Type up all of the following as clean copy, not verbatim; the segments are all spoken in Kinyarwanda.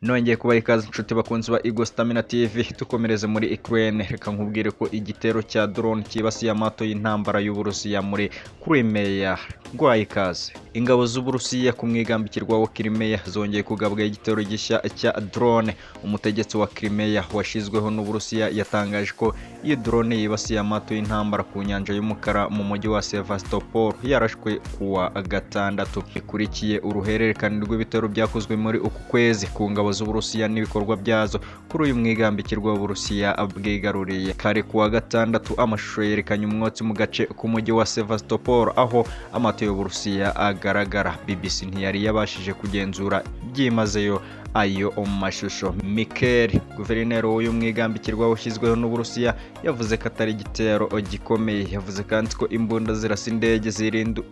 Nongeye kubaha ikaze inshuti bakunzi ba Igo Stamina TV tukomereze muri Ukraine. Reka nkubwire ko igitero cya drone cyibasiye amato y'intambara y'Uburusiya muri Crimea. Ngwaye ikaze. Ingabo z'Uburusiya ku mwigambikirwa wa Crimea zongeye kugabwa igitero gishya cya drone. Umutegetsi wa Crimea washizweho n'Uburusiya yatangaje ko iyo drone yibasiye amato y'intambara ku nyanja y'umukara mu mujyi wa Sevastopol yarashwe kuwa gatandatu. Ikurikiye uruhererekane rw'ibitero byakozwe muri uku kwezi ku ngabo z'Uburusiya n'ibikorwa byazo kuri uyu mwigambikirwa w'Uburusiya bwigaruriye. Kare kuwa gatandatu amashusho yerekanye umwotsi mu gace k'umujyi wa Sevastopol aho amato y'Uburusiya agaragara. BBC ntiyari yabashije kugenzura byimazeyo ayo mashusho. Mikhail, guverineri w'uyu mwigambikirwa washyizweho n'Uburusiya, yavuze ko atari igitero gikomeye. Yavuze kandi ko imbunda zirasa indege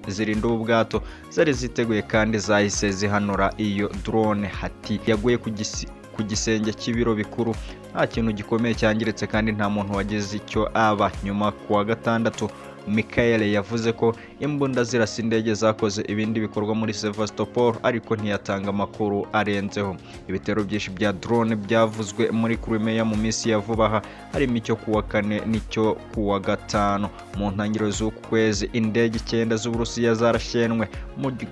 zirinda ubu bwato zari ziteguye kandi zahise zihanura iyo drone. Hati yaguye ku gisenge cy'ibiro bikuru, nta kintu gikomeye cyangiritse kandi nta muntu wagize icyo aba. Nyuma kuwa gatandatu Mikhail yavuze ko imbunda zirasa indege zakoze ibindi bikorwa muri Sevastopol ariko ntiyatanga amakuru arenzeho. Ibitero byinshi bya drone byavuzwe muri Crimea mu minsi ya vuba aha, harimo icyo kuwa kane n'icyo kuwa gatanu. Mu ntangiriro z'uku kwezi indege 9 z'Uburusiya zarashenwe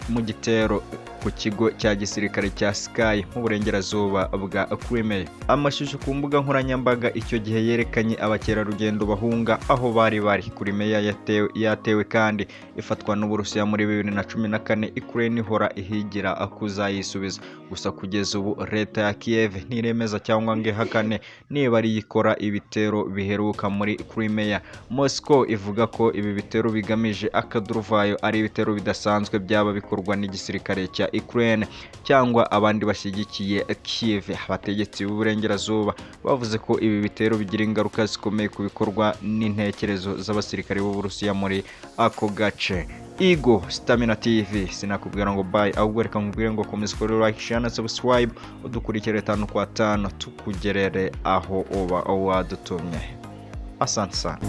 mu gitero ku kigo cya gisirikare cya Sky mu burengerazuba bwa Crimea. Amashusho ku mbuga nkoranyambaga icyo gihe yerekanye abakerarugendo bahunga aho bari. Crimea yatewe kandi ifatwa n'Uburusiya muri 2014. Ukraine ihora ihigira kuzayisubiza, gusa kugeza ubu leta ya Kiev ntiremeza cyangwa ngo ihakane niba ari ikora ibitero biheruka muri Crimea. Moscow ivuga ko ibi bitero bigamije akaduruvayo ari ibitero bidasanzwe byaba bikorwa n'igisirikare cya Ukraine cyangwa abandi bashyigikiye Kiev. Abategetsi b'uburengerazuba bavuze ko ibi bitero bigira ingaruka zikomeye ku bikorwa n'intekerezo z'abasirikare b'Uburusiya muri ako gace. Igo Stamina TV sinakubwira ngo bye, ahubwo reka nkubwire ngo komeza kuri like, share na subscribe udukurikire 5 kwa 5 tukugerere aho uba wadutumye. Asante sana.